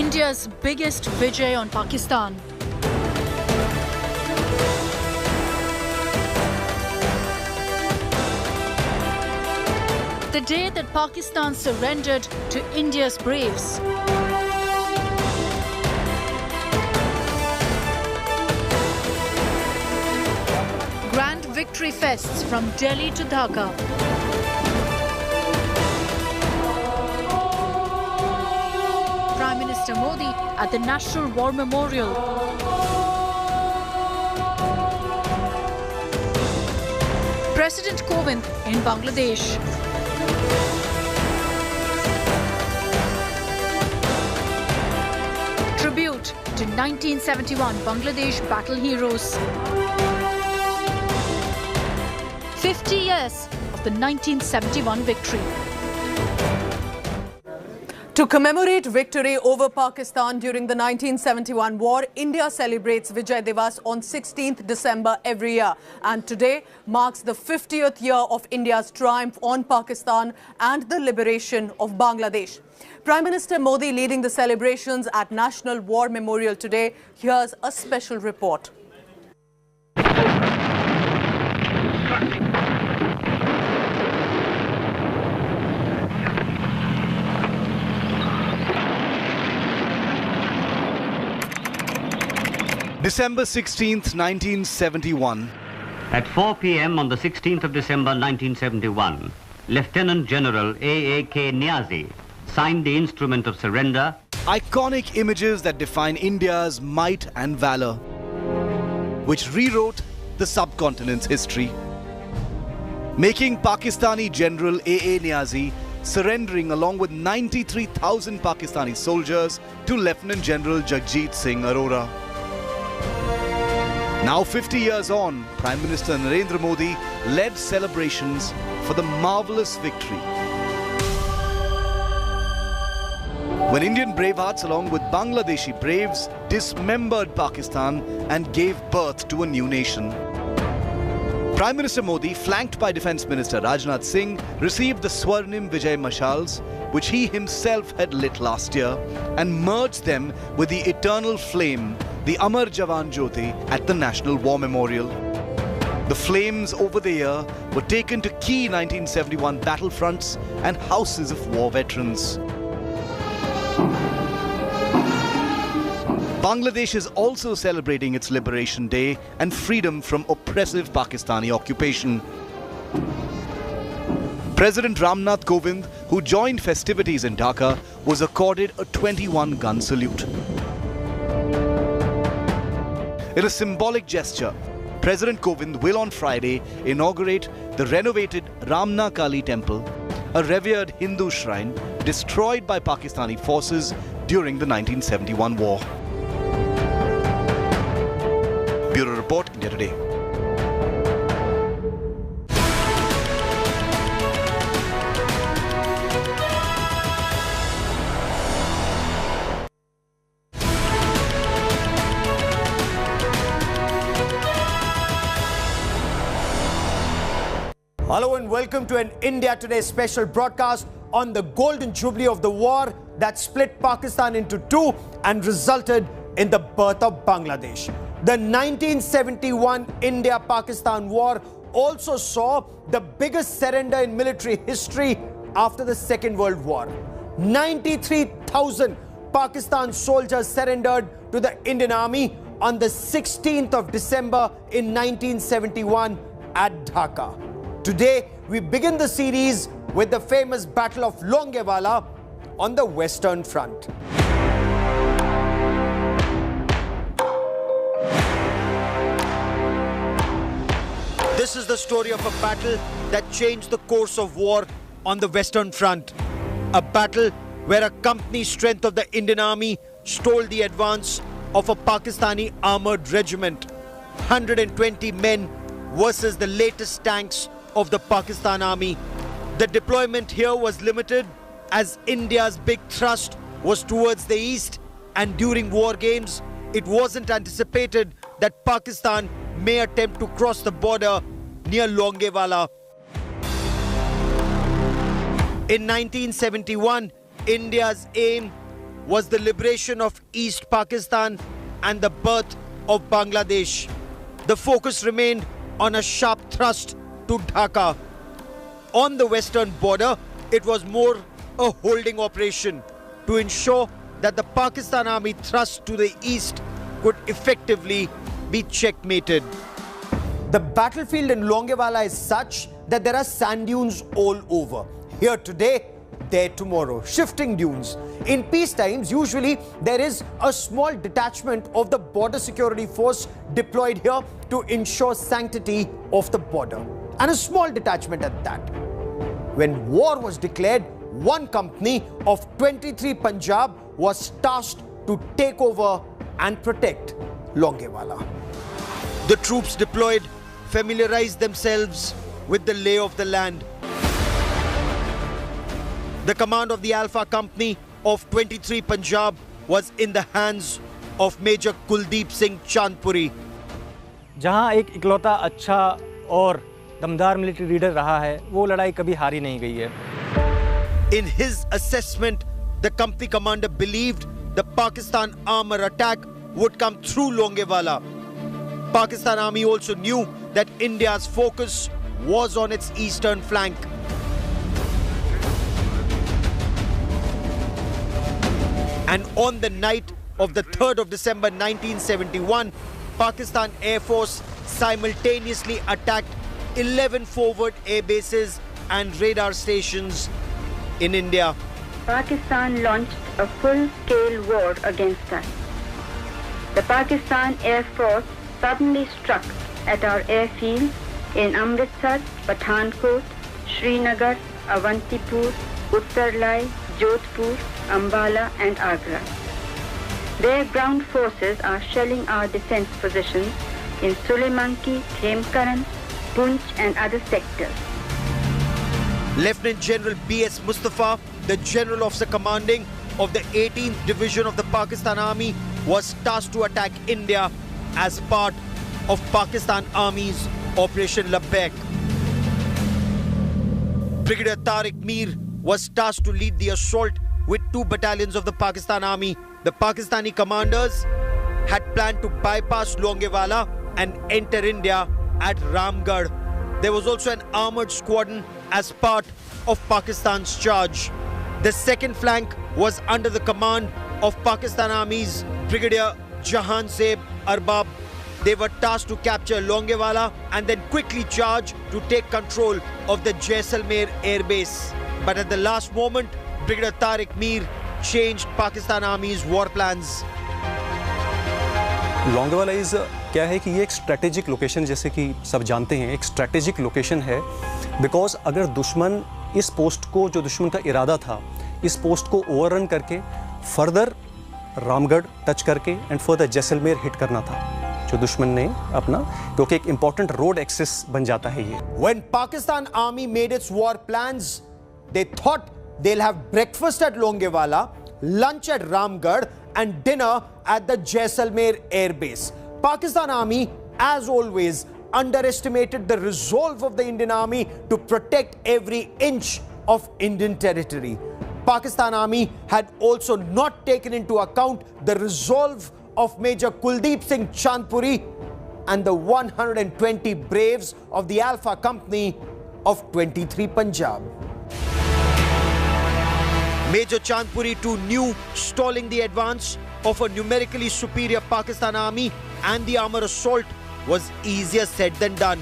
India's biggest Vijay on Pakistan. The day that Pakistan surrendered to India's braves. Grand victory fests from Delhi to Dhaka. Prime Minister Modi at the National War Memorial. President Kovind in Bangladesh. Tribute to 1971 Bangladesh battle heroes. 50 years of the 1971 victory. To commemorate victory over Pakistan during the 1971 war, India celebrates Vijay Diwas on 16th December every year. And today marks the 50th year of India's triumph on Pakistan and the liberation of Bangladesh. Prime Minister Modi leading the celebrations at National War Memorial today. Here's a special report. December 16th, 1971. At 4 p.m. on the 16th of December 1971, Lieutenant General A.A.K. Niazi signed the instrument of surrender. Iconic images that define India's might and valor, which rewrote the subcontinent's history, making Pakistani General A.A. Niazi surrendering along with 93,000 Pakistani soldiers to Lieutenant General Jagjit Singh Arora. Now 50 years on, Prime Minister Narendra Modi led celebrations for the marvellous victory. When Indian bravehearts along with Bangladeshi braves dismembered Pakistan and gave birth to a new nation. Prime Minister Modi, flanked by Defence Minister Rajnath Singh, received the Swarnim Vijay Mashals, which he himself had lit last year, and merged them with the eternal flame, the Amar Jawan Jyoti, at the National War Memorial. The flames over the year were taken to key 1971 battlefronts and houses of war veterans. Bangladesh is also celebrating its Liberation Day and freedom from oppressive Pakistani occupation. President Ramnath Kovind, who joined festivities in Dhaka, was accorded a 21-gun salute. In a symbolic gesture, President Kovind will on Friday inaugurate the renovated Ramna Kali Temple, a revered Hindu shrine destroyed by Pakistani forces during the 1971 war. Bureau Report, India Today. Hello and welcome to an India Today special broadcast on the golden jubilee of the war that split Pakistan into two and resulted in the birth of Bangladesh. The 1971 India-Pakistan war also saw the biggest surrender in military history after the Second World War. 93,000 Pakistan soldiers surrendered to the Indian Army on the 16th of December in 1971 at Dhaka. Today, we begin the series with the famous Battle of Longewala on the Western Front. This is the story of a battle that changed the course of war on the Western Front. A battle where a company strength of the Indian Army stole the advance of a Pakistani armoured regiment. 120 men versus the latest tanks of the Pakistan Army. The deployment here was limited as India's big thrust was towards the east, and during war games, it wasn't anticipated that Pakistan may attempt to cross the border near Longewala. In 1971, India's aim was the liberation of East Pakistan and the birth of Bangladesh. The focus remained on a sharp thrust to Dhaka. On the western border, it was more a holding operation to ensure that the Pakistan Army thrust to the east could effectively be checkmated. The battlefield in Longewala is such that there are sand dunes all over. Here today, there tomorrow. Shifting dunes. In peace times, usually there is a small detachment of the border security force deployed here to ensure sanctity of the border. And a small detachment at that. When war was declared, one company of 23 Punjab was tasked to take over and protect Longewala. The troops deployed familiarized themselves with the lay of the land. The command of the Alpha Company of 23 Punjab was in the hands of Major Kuldeep Singh Chandpuri. जहां एक इकलौता अच्छा और दमदार military leader रहा है, वो लड़ाई कभी हारी नहीं गई है. In his assessment, the company commander believed the Pakistan armor attack would come through Longewala. Pakistan Army also knew that India's focus was on its eastern flank. And on the night of the 3rd of December 1971, Pakistan Air Force simultaneously attacked 11 forward air bases and radar stations in India. Pakistan launched a full-scale war against us. The Pakistan Air Force suddenly struck at our airfields in Amritsar, Pathankot, Srinagar, Avantipur, Uttarlai, Jodhpur, Ambala and Agra. Their ground forces are shelling our defense positions in Sulemanki, Khemkaran, Poonch and other sectors. Lieutenant General B.S. Mustafa, the General Officer commanding of the 18th Division of the Pakistan Army, was tasked to attack India as part of Pakistan Army's Operation Labbaik. Brigadier Tariq Mir was tasked to lead the assault with 2 battalions of the Pakistan Army. The Pakistani commanders had planned to bypass Longewala and enter India at Ramgarh. There was also an armoured squadron as part of Pakistan's charge. The second flank was under the command of Pakistan Army's Brigadier Jahan Zeb Arbab. They were tasked to capture Longewala and then quickly charge to take control of the Jaisalmer Air Base. But at the last moment, Brigadier Tariq Mir changed Pakistan Army's war plans. Longewala क्या है कि ये एक strategic location, जैसे कि सब जानते हैं, एक स्ट्रैटेजिक लोकेशन है. बिकॉज अगर दुश्मन इस पोस्ट को, जो दुश्मन का इरादा था, इस पोस्ट को ओवररन करके फर्दर रामगढ़ टच करके एंड फर्दर जैसलमेर हिट करना था, जो दुश्मन ने अपना, क्योंकि एक इंपॉर्टेंट रोड एक्सेस बन जाता है ये. When Pakistan Army made its war plans, they thought they'll have breakfast at Longewala, lunch at Ramgarh and dinner at the Jaisalmer Air Base. Pakistan Army, as always, underestimated the resolve of the Indian Army to protect every inch of Indian territory. Pakistan Army had also not taken into account the resolve of Major Kuldeep Singh Chandpuri and the 120 braves of the Alpha Company of 23 Punjab. Major Chandpuri too knew stalling the advance of a numerically superior Pakistan Army and the armour assault was easier said than done.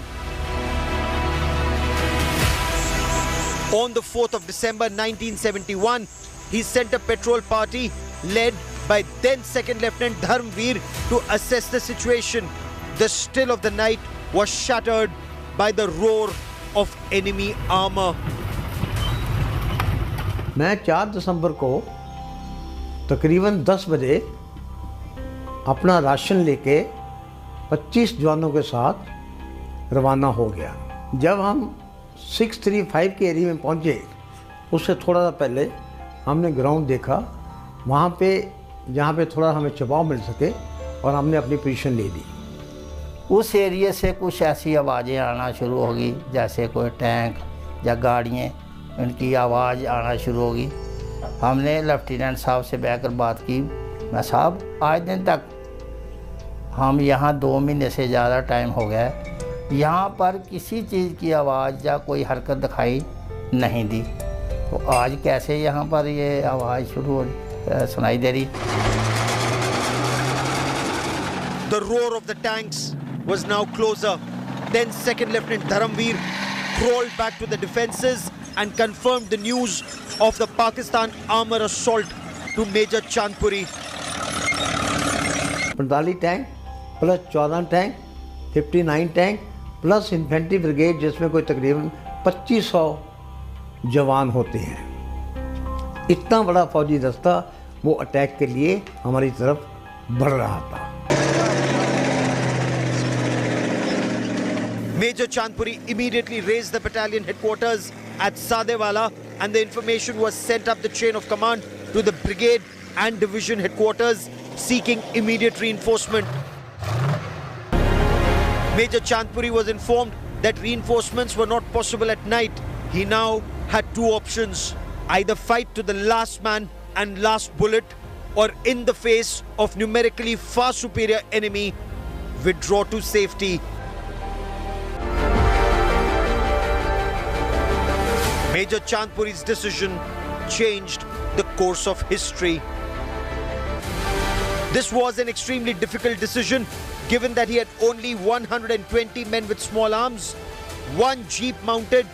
On the 4th of December 1971, he sent a patrol party led by then 2nd Lieutenant Dharmveer to assess the situation. The still of the night was shattered by the roar of enemy armour. मैं 4 दिसंबर को तकरीबन 10 बजे अपना ration लेके 25 जवानों के साथ रवाना हो गया. जब हम 635 के एरिया में पहुंचे, उससे थोड़ा सा पहले हमने ग्राउंड देखा, वहाँ पे जहाँ पे थोड़ा हमें छुपाव मिल सके, और हमने अपनी पोजीशन ले ली. उस एरिया से कुछ ऐसी आवाज़ें आना शुरू होगी, जैसे कोई टैंक या गाड़ियाँ, उनकी आवाज़ आना शुरू होगी. हमने लेफ्टिनेंट साहब से बैठकर बात की, मैं साहब आज दिन तक हम यहाँ 2 महीने से ज़्यादा टाइम हो गया है, यहाँ पर किसी चीज़ की आवाज़ या कोई हरकत दिखाई नहीं दी, तो आज कैसे यहाँ पर ये आवाज़ सुनाई दे रही। The roar of the tanks was now closer. Then Second Lieutenant Dharamveer crawled back to the defences and confirmed the news of the Pakistan armour assault to Major Chandpuri. 45 tank plus 14 tank 59 tank plus infantry brigade जिसमें कोई तकरीबन 2500 जवान होते हैं। इतना बड़ा फौजी दस्ता वो अटैक के लिए हमारी तरफ बढ़ रहा था। Major Chandpuri immediately raised the battalion headquarters at Sadewala, and the information was sent up the chain of command to the brigade and division headquarters seeking immediate reinforcement. Major Chandpuri was informed that reinforcements were not possible at night. He now had 2 options: either fight to the last man and last bullet, or in the face of numerically far superior enemy, withdraw to safety. Major Chandpuri's decision changed the course of history. This was an extremely difficult decision, given that he had only 120 men with small arms, 1 jeep-mounted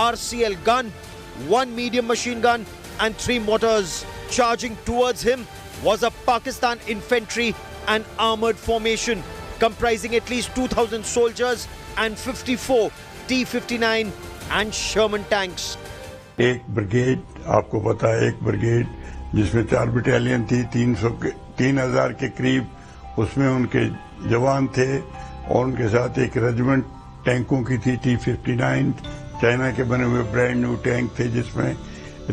RCL gun, 1 medium machine gun and 3 mortars. Charging towards him was a Pakistan infantry and armoured formation comprising at least 2,000 soldiers and 54 T-59 and Sherman tanks. एक brigade, आपको पता है, एक brigade जिसमें 4 battalion थी, 3,000 के करीब उसमें उनके जवान थे, और उनके साथ एक रेजिमेंट टैंकों की थी, T-59 चाइना के बने हुए ब्रांड न्यू टैंक थे, जिसमें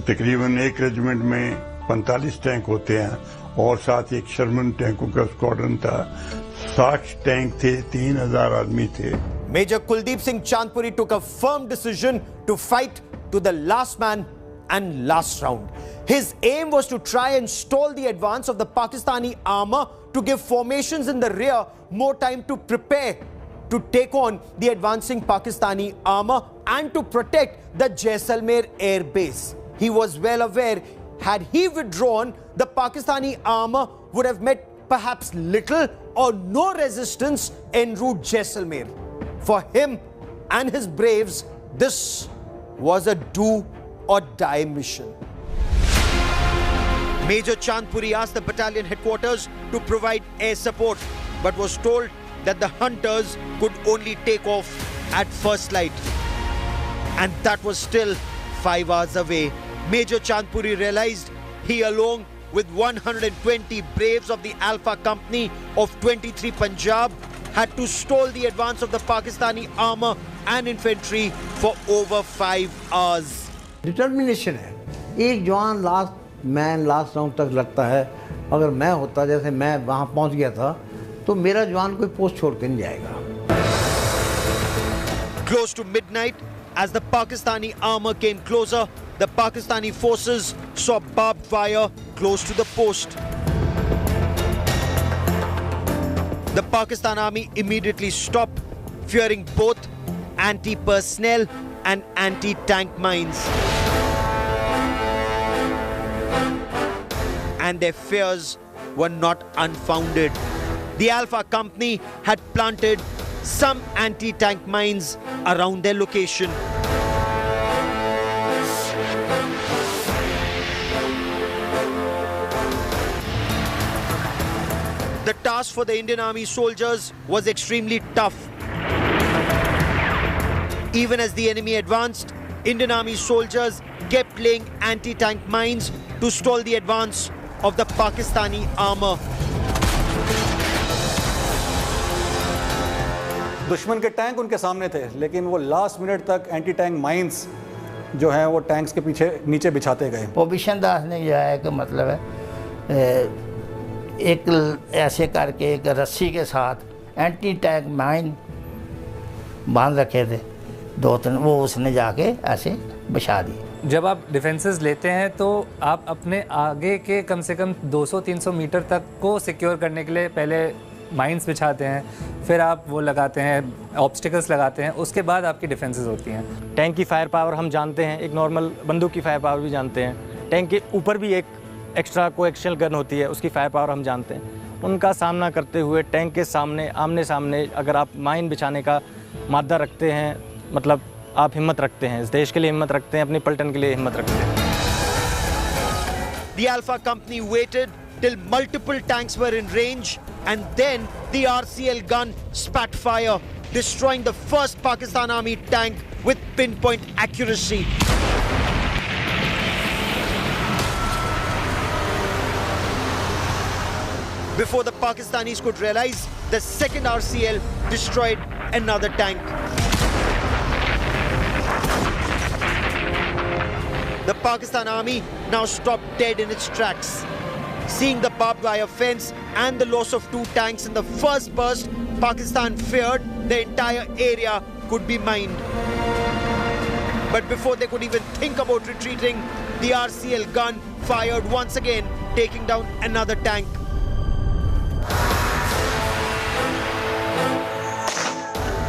तकरीबन एक रेजिमेंट में 45 टैंक होते हैं, और साथ एक शर्मन टैंकों का स्क्वाड्रन था। 60 टैंक थे, 3,000 आदमी थे। Major Kuldeep Singh Chandpuri took a firm decision to fight to the last man and last round. His aim was to try and stall the advance of the Pakistani armour to give formations in the rear more time to prepare to take on the advancing Pakistani armour and to protect the Jaisalmer air base. He was well aware, had he withdrawn, the Pakistani armour would have met perhaps little or no resistance en route Jaisalmer. For him and his braves, this was a do or die mission. Major Chandpuri asked the battalion headquarters to provide air support, but was told that the hunters could only take off at first light. And that was still 5 hours away. Major Chandpuri realized he, along with 120 braves of the Alpha Company of 23 Punjab, had to stall the advance of the Pakistani armour and infantry for over 5 hours. Determination है। एक जवान last man last round तक लगता है। अगर मैं होता, जैसे मैं वहाँ पहुँच गया था, तो मेरा जवान कोई पोस्ट छोड़ के नहीं जाएगा। Close to midnight, as the Pakistani armour came closer, the Pakistani forces saw barbed wire close to the post. The Pakistan Army immediately stopped, fearing both anti-personnel and anti-tank mines. And their fears were not unfounded. The Alpha Company had planted some anti-tank mines around their location. The task for the Indian Army soldiers was extremely tough. Even as the enemy advanced, Indian Army soldiers kept laying anti-tank mines to stall the advance of the Pakistani armour. दुश्मन के tank उनके सामने थे, लेकिन वो last minute तक anti tank mines जो हैं वो टैंक्स के पीछे नीचे बिछाते गए। पोबिशन दास ने जो है कि मतलब है एक ऐसे करके एक रस्सी के साथ एंटी टैंक माइन बांध रखे थे 2-3, वो उसने जाके ऐसे बिछा दी। जब आप डिफेंसेस लेते हैं तो आप अपने आगे के कम से कम 200-300 मीटर तक को सिक्योर करने के लिए पहले माइंस बिछाते हैं, फिर आप वो लगाते हैं, ऑब्स्टिकल्स लगाते हैं, उसके बाद आपकी डिफेंसेस होती हैं। टैंक की फायर पावर हम जानते हैं, एक नॉर्मल बंदूक की फायर पावर भी जानते हैं। टैंक के ऊपर भी एक एक्स्ट्रा कोएक्सियल गन होती है, उसकी फायर पावर हम जानते हैं। उनका सामना करते हुए टैंक के सामने आमने सामने अगर आप माइन बिछाने का मादा रखते हैं, मतलब आप हिम्मत रखते हैं, इस देश के लिए हिम्मत रखते हैं, अपनी पलटन के लिए हिम्मत रखते हैं। The Alpha Company waited till multiple tanks were in range, and then the RCL gun spat fire, destroying the first Pakistan Army tank with pinpoint accuracy. Before the Pakistanis could realize, the second RCL destroyed another tank. The Pakistan Army now stopped dead in its tracks. Seeing the barbed wire fence and the loss of 2 tanks in the first burst, Pakistan feared the entire area could be mined. But before they could even think about retreating, the RCL gun fired once again, taking down another tank.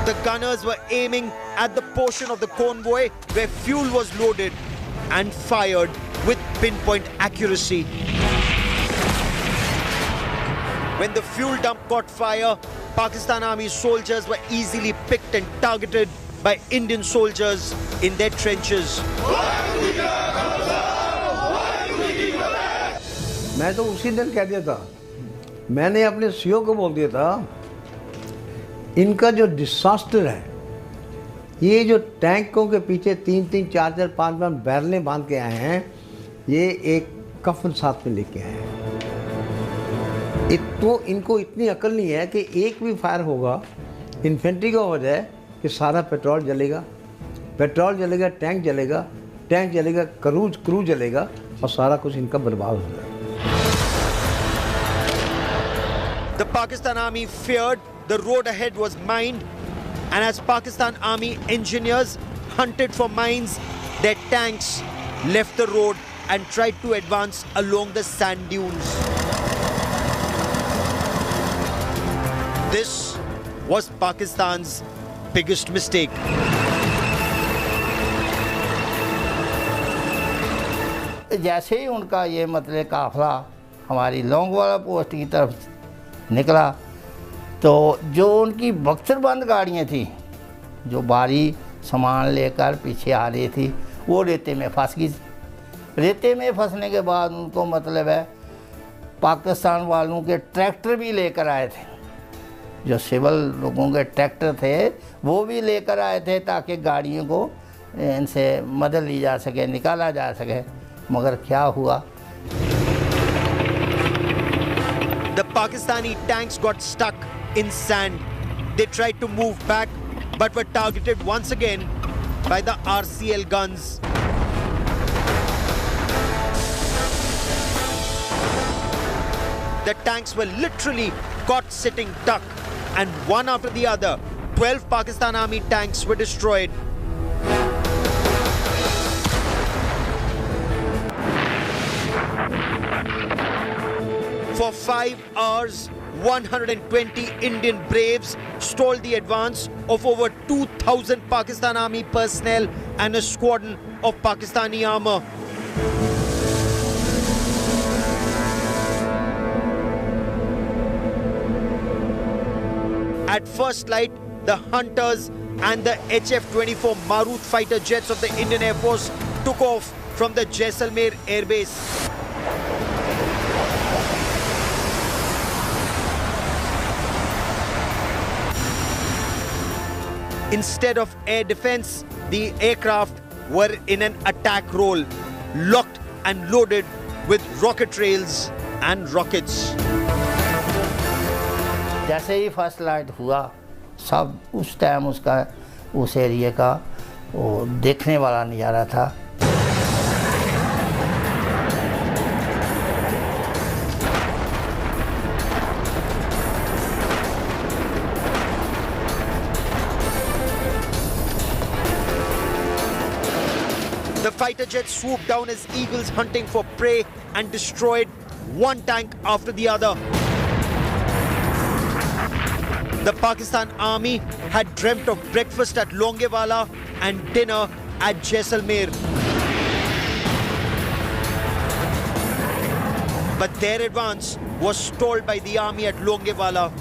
The gunners were aiming at the portion of the convoy where fuel was loaded and fired with pinpoint accuracy. When the fuel dump caught fire, Pakistan Army soldiers were easily picked and targeted by Indian soldiers in their trenches. मैं तो उसी दिन कह दिया था, मैंने अपने CO को बोल दिया था, इनका जो डिसास्टर है, ये जो टैंकों के पीछे 3-3, 4-4, 5-5 बैरलें बांध के आए हैं, ये एक कफन साथ में लेके आए हैं। तो इनको इतनी अकल नहीं है कि एक भी फायर होगा इन्फेंट्री का हो जाए कि सारा पेट्रोल जलेगा, टैंक जलेगा, क्रू जलेगा और सारा कुछ इनका बर्बाद हो जाएगा। The Pakistan Army feared the road ahead was mined, and as Pakistan Army engineers hunted for mines, their tanks left the road and tried to advance along the sand dunes. This was Pakistan's biggest mistake. जैसे ही उनका ये मतलब काफिला हमारी लोंगवाला post की तरफ निकला, तो जो उनकी बख्तरबंद गाड़ियाँ थी, जो भारी सामान लेकर पीछे आ रही थी, वो रेते में फंस गई। रेते में फंसने के बाद उनको मतलब है पाकिस्तान वालों के ट्रैक्टर भी लेकर आए थे, जो सिविल लोगों के ट्रैक्टर थे वो भी लेकर आए थे ताकि गाड़ियों को इनसे मदद ली जा सके, निकाला जा सके। मगर क्या हुआ? The Pakistani tanks got stuck in sand. They tried to move back but were targeted once again by the RCL guns. The tanks were literally caught sitting duck, and one after the other, 12 Pakistan Army tanks were destroyed. For 5 hours, 120 Indian braves stalled the advance of over 2,000 Pakistan Army personnel and a squadron of Pakistani armor. At first light, the Hunters and the HF-24 Maruth fighter jets of the Indian Air Force took off from the Jaisalmer Air Base. Instead of air defense, the aircraft were in an attack role, locked and loaded with rocket rails and rockets. जैसे ही first light हुआ, सब उस time उसका उस area का वो देखने वाला नज़ारा था। The fighter jets swooped down as eagles hunting for prey and destroyed one tank after the other. The Pakistan Army had dreamt of breakfast at Longewala and dinner at Jaisalmer. But their advance was stalled by the army at Longewala.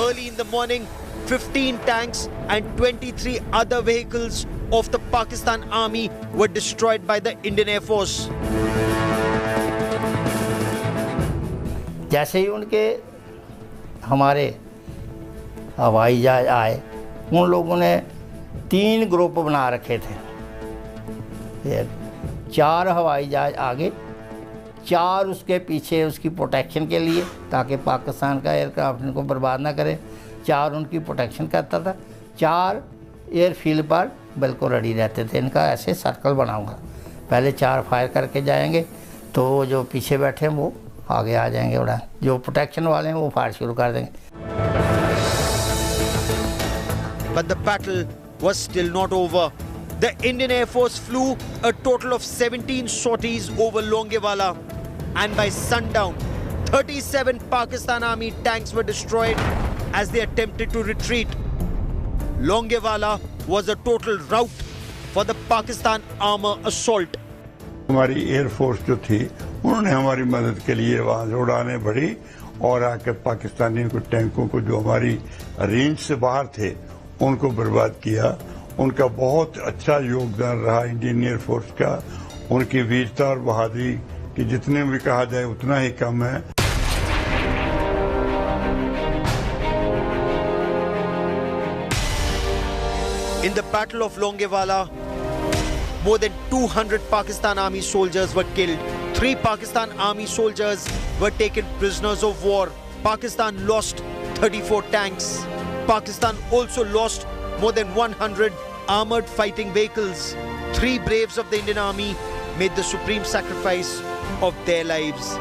Early in the morning, 15 tanks and 23 other vehicles of the Pakistan Army were destroyed by the Indian Air Force. जैसे ही उनके हमारे हवाई जहाज आए, उन लोगों ने 3 group बना रखे थे। 4 हवाई जहाज आगे, 4 उसके पीछे उसकी प्रोटेक्शन के लिए, ताकि पाकिस्तान का एयरक्राफ्ट इनको बर्बाद ना करे। 4 उनकी प्रोटेक्शन करता था, 4 एयरफील्ड पर बिल्कुल रेडी रहते थे। इनका ऐसे सर्कल बनाऊंगा, पहले 4 फायर करके जाएंगे तो जो पीछे बैठे हैं वो आगे आ जाएंगे उड़ा, जो प्रोटेक्शन वाले हैं वो फायर शुरू कर देंगे। But the battle was still not over. The Indian Air Force flew a total of 17 sorties over Longewala, and by sundown, 37 Pakistan Army tanks were destroyed as they attempted to retreat. Longewala was a total rout for the Pakistan armor assault. हमारी air force जो थी उन्होंने हमारी मदद के लिए वहां से उड़ाने बढ़ी और आकर पाकिस्तानी को टैंकों को जो हमारी रेंज से बाहर थे उनको बर्बाद किया। उनका बहुत अच्छा योगदान रहा इंडियन एयर फोर्स का। उनकी वीरता और बहादुरी की जितने भी कहा जाए उतना ही कम है। In the Battle of Longewala, more than 200 Pakistan Army soldiers were killed. 3 Pakistan Army soldiers were taken prisoners of war. Pakistan lost 34 tanks. Pakistan also lost more than 100 armored fighting vehicles. 3 braves of the Indian Army made the supreme sacrifice of their lives.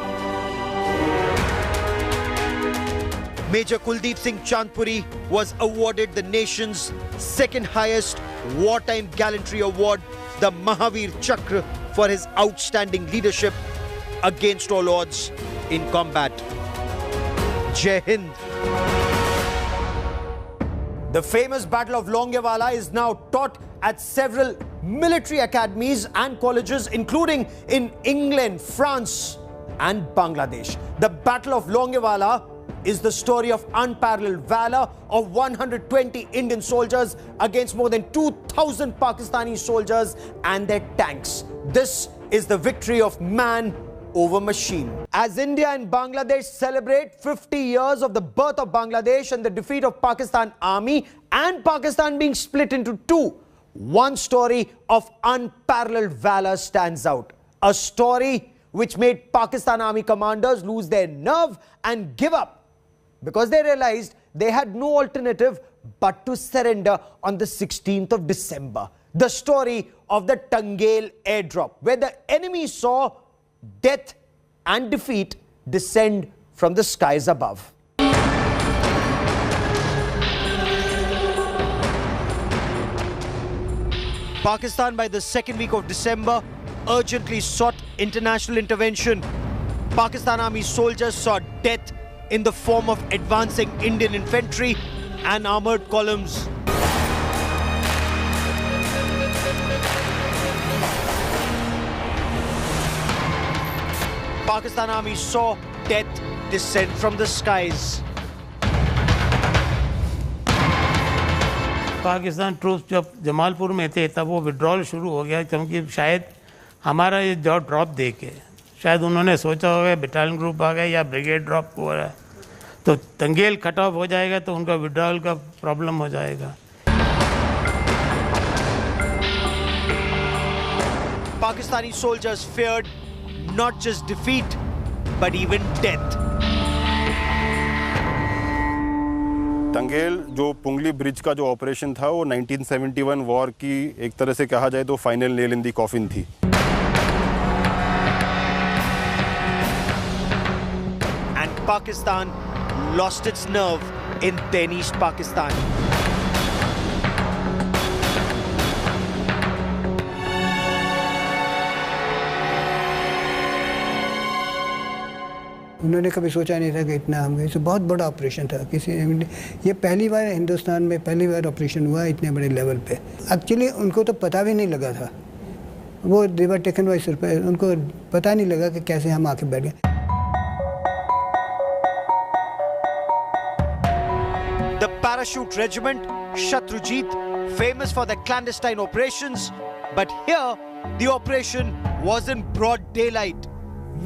Major Kuldeep Singh Chandpuri was awarded the nation's 2nd highest wartime gallantry award, the Mahavir Chakra, for his outstanding leadership against all odds in combat. Jai Hind. The famous Battle of Longewala is now taught at several military academies and colleges, including in England, France, and Bangladesh. The Battle of Longewala is the story of unparalleled valor of 120 Indian soldiers against more than 2,000 Pakistani soldiers and their tanks. This is the victory of man over machine. As India and Bangladesh celebrate 50 years of the birth of Bangladesh and the defeat of Pakistan Army and Pakistan being split into 2, one story of unparalleled valor stands out. A story which made Pakistan Army commanders lose their nerve and give up, because they realized they had no alternative but to surrender on the 16th of December. The story of the Tangel airdrop, where the enemy saw death and defeat descend from the skies above. Pakistan, by the 2nd week of December, urgently sought international intervention. Pakistan Army soldiers saw death in the form of advancing Indian infantry and armored columns. Pakistan Army saw death descend from the skies. Pakistan troops जब जमालपुर में थे तब वो withdrawal शुरू हो गया, क्योंकि शायद हमारा ये जो ड्रॉप देके शायद उन्होंने सोचा होगा बटालियन ग्रुप आ गया या ब्रिगेड ड्रॉप हो रहा है तो तंगेल कट ऑफ हो जाएगा तो उनका विड्रॉल का प्रॉब्लम हो जाएगा। Pakistani soldiers feared not just defeat but even death. तंगेल जो पुंगली ब्रिज का जो ऑपरेशन था वो 1971 वॉर की एक तरह से कहा जाए तो final nail in the coffin थी। And Pakistan lost its nerve in then East Pakistan. उन्होंने कभी सोचा नहीं था कि इतना हम गए। बहुत बड़ा ऑपरेशन था, किसी ये पहली बार हिंदुस्तान में पहली बार ऑपरेशन हुआ इतने बड़े लेवल पे। एक्चुअली उनको तो पता भी नहीं लगा था, वो दे वर टेकन बाय सरप्राइज, उनको पता नहीं लगा कि कैसे हम आके बैठ गए। The parachute regiment, Shatrujit, famous for their clandestine operations, but here the operation was in broad daylight,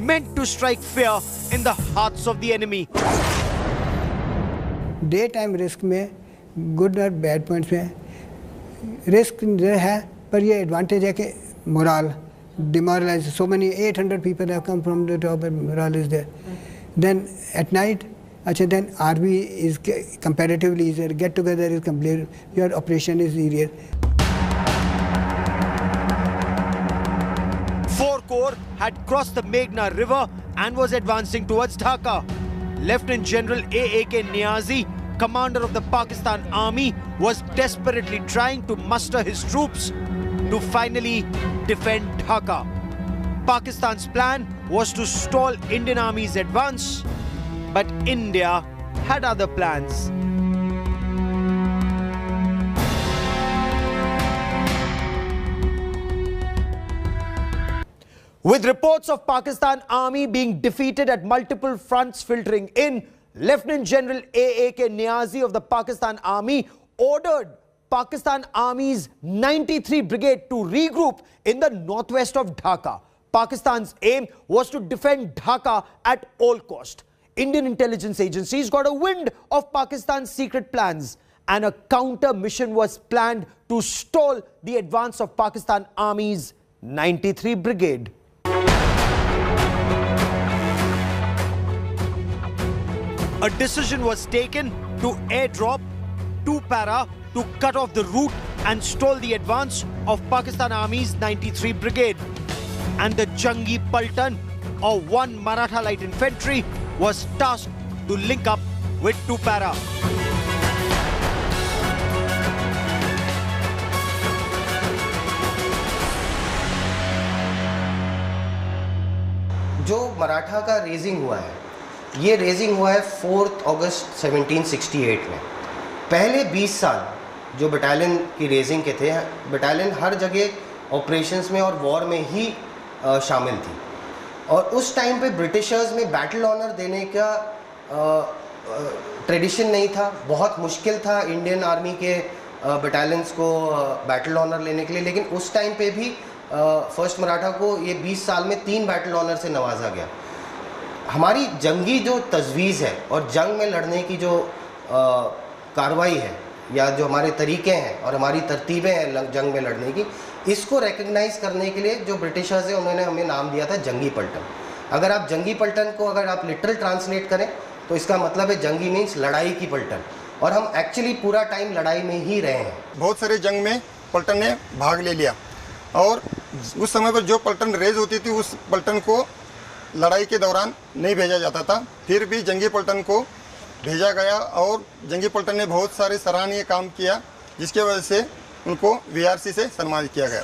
meant to strike fear in the hearts of the enemy. Day time risk में गुड और bad points में risk है, पर ये advantage है कि moral demoralise, so many 800 people have come from the top and morale is there. Then at night, then RB is comparatively easier, get together is complete, your operation is easier. 4 Corps had crossed the Meghna River and was advancing towards Dhaka. Lieutenant General A.A.K. Niazi, commander of the Pakistan Army, was desperately trying to muster his troops to finally defend Dhaka. Pakistan's plan was to stall Indian Army's advance, but India had other plans. With reports of Pakistan Army being defeated at multiple fronts filtering in, Lieutenant General A.A.K. Niazi of the Pakistan Army ordered Pakistan Army's 93 Brigade to regroup in the northwest of Dhaka. Pakistan's aim was to defend Dhaka at all cost. Indian intelligence agencies got a wind of Pakistan's secret plans, and a counter mission was planned to stall the advance of Pakistan Army's 93 Brigade. A decision was taken to airdrop 2 para to cut off the route and stall the advance of Pakistan Army's 93 Brigade. And the Jangi Paltan, or 1 Maratha Light Infantry, was tasked to link up with 2 para. जो मराठा का raising हुआ है, ये raising हुआ है 4 अगस्त 1768 में। पहले 20 साल जो बटालियन की रेजिंग के थे, बटालियन हर जगह ऑपरेशंस में और वॉर में ही शामिल थी, और उस टाइम पे ब्रिटिशर्स में बैटल ऑनर देने का ट्रेडिशन नहीं था। बहुत मुश्किल था इंडियन आर्मी के बटालियंस को बैटल ऑनर लेने के लिए, लेकिन उस टाइम पे भी फर्स्ट मराठा को ये 20 साल में 3 बैटल ऑनर से नवाजा गया। हमारी जंगी जो तजवीज़ है और जंग में लड़ने की जो कार्रवाई है, या जो हमारे तरीके हैं और हमारी तरतीबें हैं जंग में लड़ने की, इसको रिकग्नाइज़ करने के लिए जो ब्रिटिशर्स हैं उन्होंने हमें नाम दिया था जंगी पलटन। अगर आप जंगी पलटन को अगर आप लिटरल ट्रांसलेट करें तो इसका मतलब है जंगी मीन्स लड़ाई की पलटन, और हम एक्चुअली पूरा टाइम लड़ाई में ही रहे हैं। बहुत सारे जंग में पलटन ने भाग ले लिया, और उस समय पर जो पलटन रेज होती थी उस पलटन को लड़ाई के दौरान नहीं भेजा जाता था, फिर भी जंगी पलटन को भेजा गया, और जंगी पलटन ने बहुत सारे सराहनीय काम किया, जिसकी वजह से उनको VRC से सम्मानित किया गया।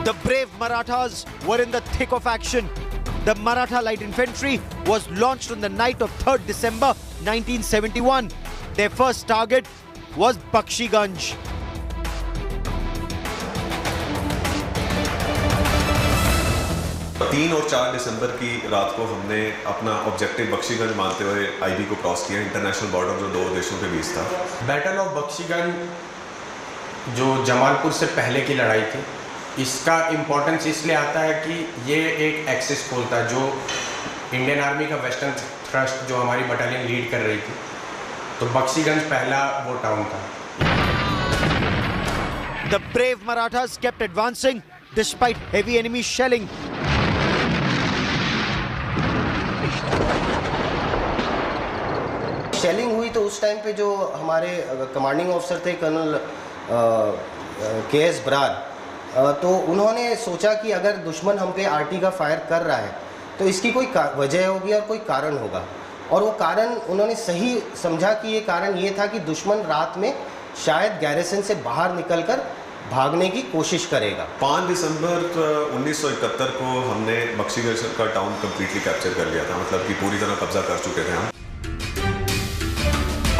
The brave Marathas were in the thick of action. The Maratha Light Infantry was launched on the night of 3rd December 1971. Their first target was Bakshiganj. तीन और 4 दिसंबर की रात को हमने अपना ऑब्जेक्टिव बख्शीगंज मानते हुए IB को क्रॉस किया, इंटरनेशनल बॉर्डर जो 2 देशों के बीच था। बैटल ऑफ बख्शीगंज जो जमालपुर से पहले की लड़ाई थी, इसका इम्पोर्टेंस इसलिए आता है कि ये एक एक्सेस पोल था जो इंडियन आर्मी का वेस्टर्न थ्रस्ट जो हमारी बटालियन लीड कर रही थी, तो बख्शीगंज पहला वो टाउन था। The brave Marathas kept advancing despite heavy enemy shelling. Shelling हुई तो उस टाइम पे जो हमारे कमांडिंग ऑफिसर थे कर्नल KS बरार, तो उन्होंने सोचा कि अगर दुश्मन हम पे RT का फायर कर रहा है तो इसकी कोई वजह होगी और कोई कारण होगा। और वो कारण उन्होंने सही समझा कि ये कारण ये था कि दुश्मन रात में शायद गैरिसन से बाहर निकलकर भागने की कोशिश करेगा। 5 दिसंबर 1971 को हमने बख्शीगंज का टाउन कंप्लीटली कैप्चर कर लिया था, मतलब कि पूरी तरह कब्जा कर चुके थे हम।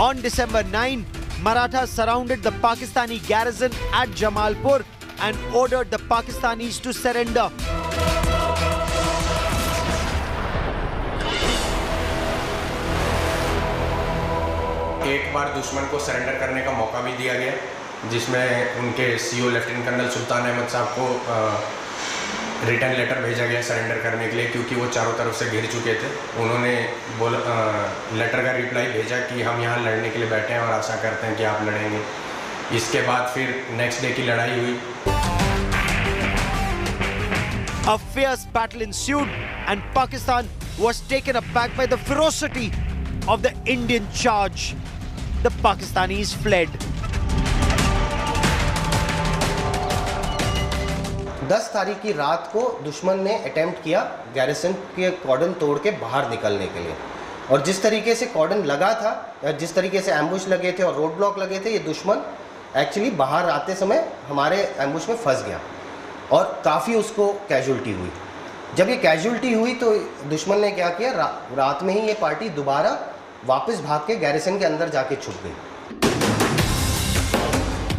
On December 9, Marathas surrounded the Pakistani garrison at Jamalpur and ordered the Pakistanis to surrender. एक बार दुश्मन को सरेंडर करने का मौका भी दिया गया, जिसमें उनके सीओ लेफ्टिनेंट कर्नल सुल्तान अहमद साहब को रिटर्न लेटर भेजा गया सरेंडर करने के लिए, क्योंकि वो चारों तरफ से घिर चुके थे। उन्होंने लेटर का रिप्लाई भेजा कि हम यहाँ लड़ने के लिए बैठे हैं और आशा करते हैं कि आप लड़ेंगे। इसके बाद फिर नेक्स्ट डे की लड़ाई हुई। A fierce battle ensued and Pakistan was taken aback by the ferocity of the Indian charge. The Pakistanis fled. 10 तारीख की रात को दुश्मन ने अटेम्प्ट किया गैरिसन के कॉर्डन तोड़ के बाहर निकलने के लिए, और जिस तरीके से कॉर्डन लगा था या जिस तरीके से एम्बुश लगे थे और रोड ब्लॉक लगे थे, ये दुश्मन एक्चुअली बाहर आते समय हमारे एम्बुश में फंस गया और काफ़ी उसको कैजुअल्टी हुई। जब ये कैजुअल्टी हुई तो दुश्मन ने क्या किया, रात में ही ये पार्टी दोबारा वापस भाग के गैरिसन के अंदर जाके छुप गई।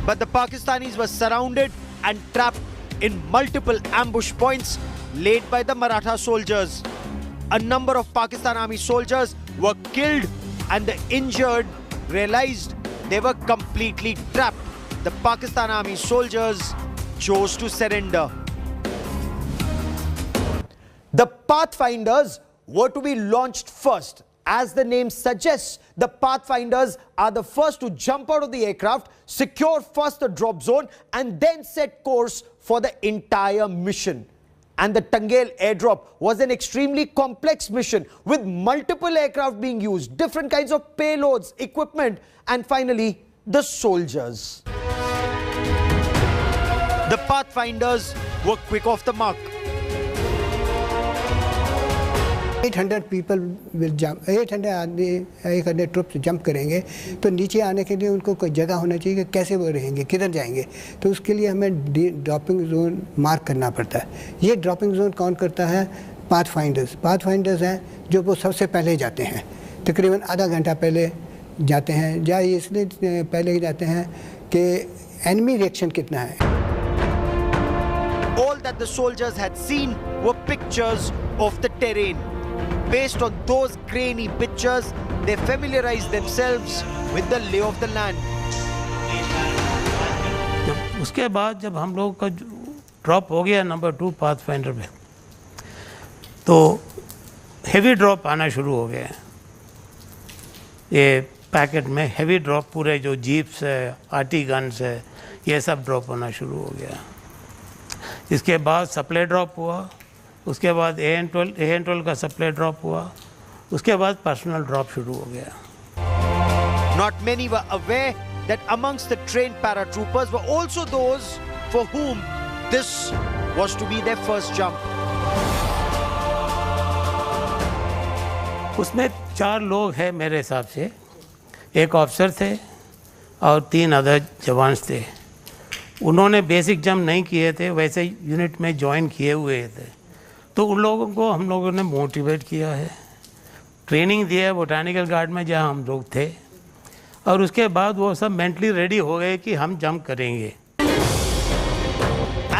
But the Pakistanis were surrounded and trapped in multiple ambush points laid by the Maratha soldiers. A number of Pakistan Army soldiers were killed and the injured realized they were completely trapped. The Pakistan Army soldiers chose to surrender. The Pathfinders were to be launched first. As the name suggests, the Pathfinders are the first to jump out of the aircraft, secure first the drop zone and then set course for the entire mission. And the Tangel airdrop was an extremely complex mission with multiple aircraft being used, different kinds of payloads, equipment, and finally the soldiers. The Pathfinders were quick off the mark. 800 people will jump, 800 troops jump करेंगे, तो नीचे आने के लिए उनको कोई जगह होना चाहिए कि कैसे वो रहेंगे, किधर जाएंगे। तो उसके लिए हमें ड्रॉपिंग जोन मार्क करना पड़ता है। ये ड्रॉपिंग जोन कौन करता है? पाथफाइंडर्स। पाथफाइंडर्स हैं जो वो सबसे पहले जाते हैं, तकरीबन आधा घंटा पहले जाते हैं। या इसलिए पहले जाते हैं कि एनिमी रिएक्शन कितना है। All that the soldiers had seen were pictures of the terrain. Based on those grainy pictures, they familiarized themselves with the lay of the land. उसके बाद जब हम लोग का ड्रॉप हो गया नंबर 2 पाथफाइंडर में, तो हेवी ड्रॉप आना शुरू हो गया। ये पैकेट में हेवी ड्रॉप, पूरे जो जीप्स है, आरटी गन्स है, ये सब ड्रॉप होना शुरू हो गया। इसके बाद सप्लाई ड्रॉप हुआ, उसके बाद AN-12 का सप्लाई ड्रॉप हुआ, उसके बाद पर्सनल ड्रॉप शुरू हो गया। Not many were aware that amongst the trained paratroopers were also those for whom this was to be their first jump. उसमें 4 लोग हैं मेरे हिसाब से, एक ऑफिसर थे और 3 अदर जवान थे। उन्होंने बेसिक जंप नहीं किए थे, वैसे यूनिट में ज्वाइन किए हुए थे। तो उन लोगों को हम लोगों ने मोटिवेट किया है, ट्रेनिंग दिया है बोटानिकल गार्ड में जहाँ हम लोग थे, और उसके बाद वो सब मेंटली रेडी हो गए कि हम जंप करेंगे।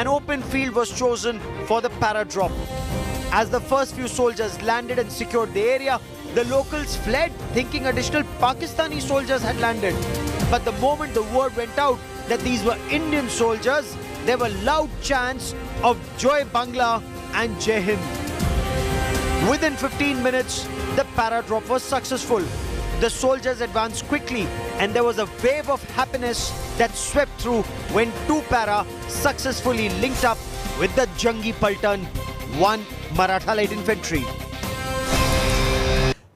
An open field was chosen for the paradrop. As the first few soldiers landed and secured the area, the locals fled, thinking additional Pakistani soldiers had landed. But the moment the word went out that these were Indian soldiers, there were loud chants of Joy Bangla and Jai Hind. Within 15 minutes, the paradrop was successful. The soldiers advanced quickly and there was a wave of happiness that swept through when 2 para successfully linked up with the Jangi Paltan 1 Maratha Light Infantry.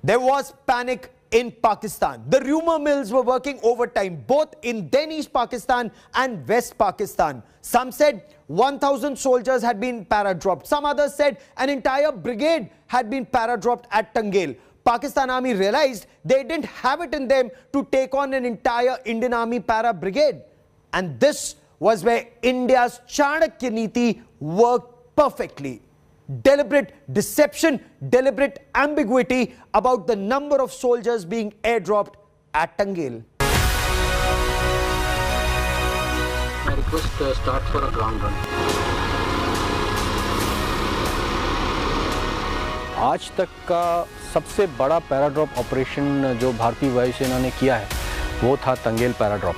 There was panic in Pakistan. The rumor mills were working overtime both in then East Pakistan and West Pakistan. Some said 1,000 soldiers had been para-dropped. Some others said an entire brigade had been para-dropped at Tangel. Pakistan Army realized they didn't have it in them to take on an entire Indian Army para-brigade. And this was where India's Chanakya Niti worked perfectly. Deliberate deception, deliberate ambiguity about the number of soldiers being airdropped at Tangel. I request start for a ground run. आज तक का सबसे बड़ा पैराड्रॉप operation जो भारतीय वायुसेना ने किया है वो था तंगेल पैराड्रॉप।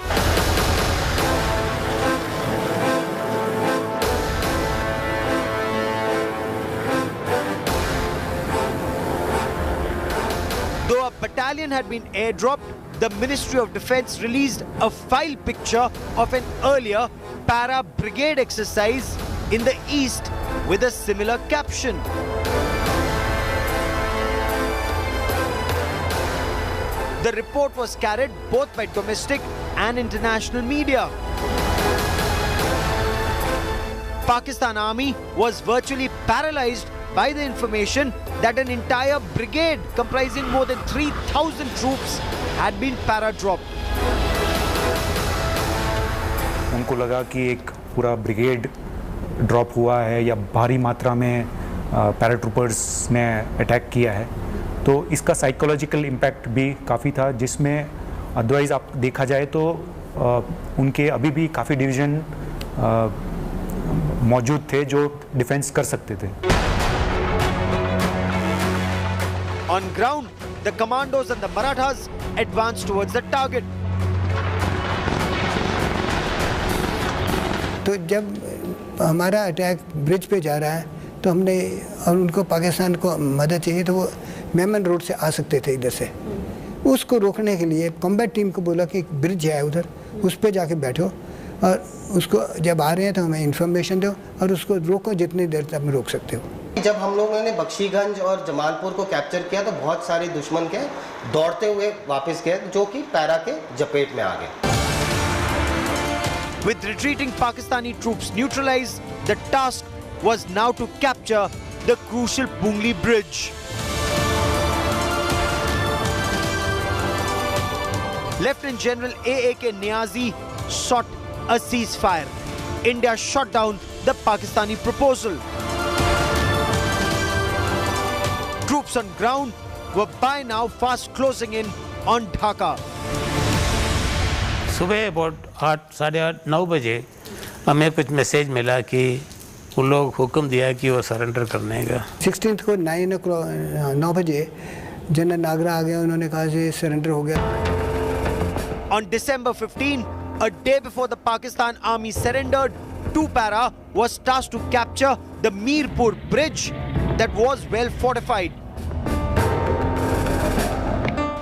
Though a battalion had been airdropped, the Ministry of Defence released a file picture of an earlier para-brigade exercise in the east with a similar caption. The report was carried both by domestic and international media. Pakistan Army was virtually paralyzed by the information that an entire brigade comprising more than 3,000 troops had been para-dropped. उनको लगा कि एक पूरा brigade drop हुआ है या भारी मात्रा में पैराट्रूपर्स ने अटैक किया है, तो इसका साइकोलॉजिकल इम्पैक्ट भी काफ़ी था, जिसमें अदरवाइज़ आप देखा जाए तो उनके अभी भी काफ़ी डिवीज़न मौजूद थे जो डिफेंस कर सकते थे। On ground, the commandos and the Marathas advanced towards the target. तो जब हमारा अटैक ब्रिज पे जा रहा है तो हमने और उनको पाकिस्तान को मदद चाहिए तो वो मेमन रोड से आ सकते थे इधर से। उसको रोकने के लिए कॉम्बैट टीम को बोला कि एक ब्रिज है उधर, उस पे जाके बैठो और उसको जब आ रहे हैं तो हमें इंफॉर्मेशन दो और उसको रोको, जितनी देर तक हम रोक सकते हो। जब हम लोगों ने बख्शीगंज और जमालपुर को कैप्चर किया तो बहुत सारे दुश्मन के दौड़ते हुए वापस गए जो कि पैरा के जपेट में आ गए। With retreating Pakistani troops neutralized, the task was now to capture the crucial Pungli Bridge. Lieutenant General A.A.K. Niazi sought a ceasefire. India shot down the Pakistani proposal. Troops on ground were by now fast closing in on Dhaka. सुबह about 8, साढ़े 8, 9 बजे हमें कुछ message मिला कि वो लोग हुक्म दिया कि वो सरेंडर करने का। 16 को 9 बजे जनरल नागरा आ गया, उन्होंने कहा कि सरेंडर हो गया। On December 15, a day before the Pakistan Army surrendered, 2 para was tasked to capture the Mirpur bridge that was well fortified.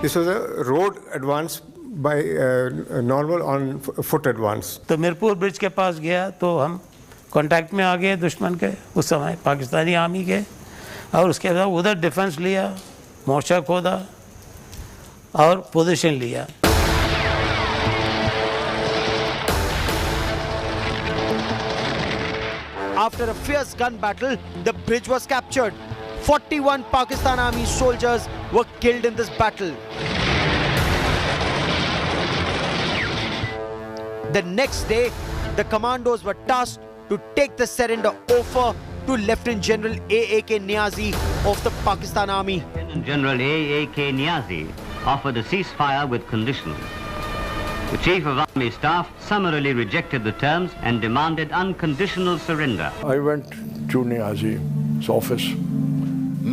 This was a road advance by normal on foot advance. तो Mirpur bridge के पास गया तो हम contact में आ गए दुश्मन के, उस समय पाकिस्तानी आर्मी के, और उसके बाद उधर डिफेंस लिया, मोर्चा खोदा और पोजीशन लिया। After a fierce gun battle, the bridge was captured. 41 Pakistan Army soldiers were killed in this battle. The next day, the commandos were tasked to take the surrender over to Lieutenant General A.A.K. Niazi of the Pakistan Army. Lieutenant General A.A.K. Niazi offered a ceasefire with conditions. The Chief of Army Staff summarily rejected the terms and demanded unconditional surrender. I went to Niazi's office.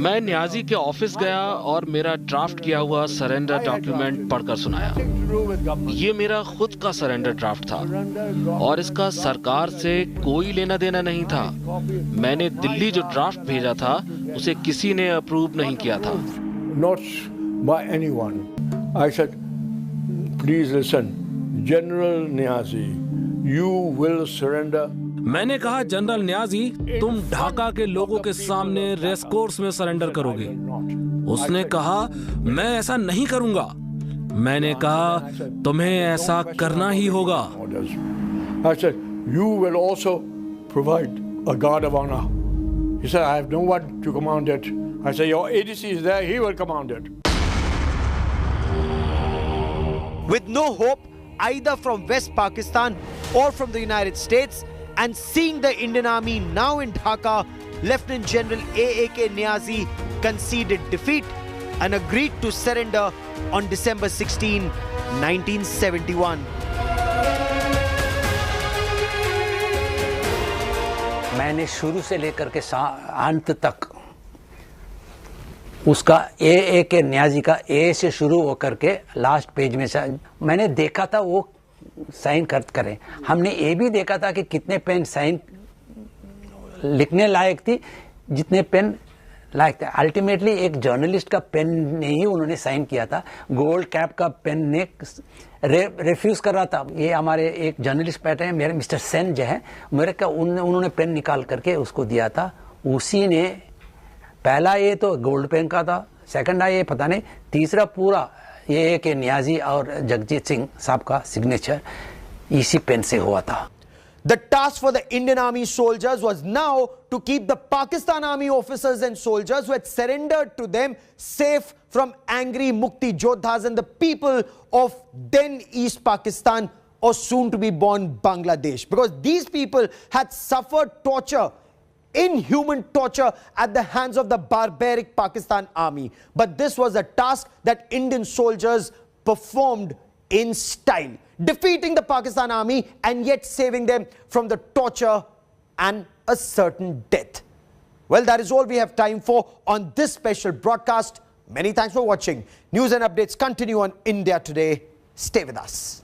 मैं न्याजी के office गया और मेरा draft किया हुआ surrender document पढ़कर सुनाया। ये मेरा खुद का सरेंडर ड्राफ्ट था और इसका सरकार से कोई लेना देना नहीं था। मैंने दिल्ली जो ड्राफ्ट भेजा था उसे किसी ने अप्रूव नहीं किया था। Not by anyone. I said, please listen, General Niazi, you will surrender. मैंने कहा, जनरल न्याजी, तुम ढाका के लोगों के सामने रेस कोर्स में सरेंडर करोगे। उसने कहा मैं ऐसा नहीं करूंगा। मैंने कहा तुम्हें ऐसा करना ही होगा। I said, you will also provide a guard of honor. He said, I have no one to command it. I said, your ADC is there, he will command it. With no hope either from West Pakistan or from the United States, and seeing the Indian Army now in Dhaka, Lieutenant General A.A.K. Niazi conceded defeat and agreed to surrender on December 16, 1971. मैंने शुरू से लेकर के अंत तक उसका A.A.K. Niazi का ए से शुरू होकर के लास्ट पेज में से मैंने देखा था वो साइन करें। हमने ये भी देखा था कि कितने पेन साइन लिखने लायक थी, जितने पेन लायक थे। अल्टीमेटली एक जर्नलिस्ट का पेन ने ही उन्होंने साइन किया था। गोल्ड कैप का पेन ने रिफ्यूज कर रहा था। ये हमारे एक जर्नलिस्ट बैठे हैं, मेरे मिस्टर सेन जो है, मेरे का उन्होंने पेन निकाल करके उसको दिया था। उसी ने पहला ये तो गोल्ड पेन का था, सेकंड ये पता नहीं, तीसरा पूरा ये कि नियाजी और जगजीत सिंह साहब का सिग्नेचर इसी पेन से हुआ था। The task for the Indian Army soldiers was now to keep the Pakistan Army officers and soldiers who had surrendered to them safe from angry Mukti Jodhas and the people of then East Pakistan, or soon to be born Bangladesh, because these people had suffered torture, inhuman torture at the hands of the barbaric Pakistan Army. But this was a task that Indian soldiers performed in style, defeating the Pakistan Army and yet saving them from the torture and a certain death. Well, that is all we have time for on this special broadcast. Many thanks for watching. News and updates continue on India Today. Stay with us.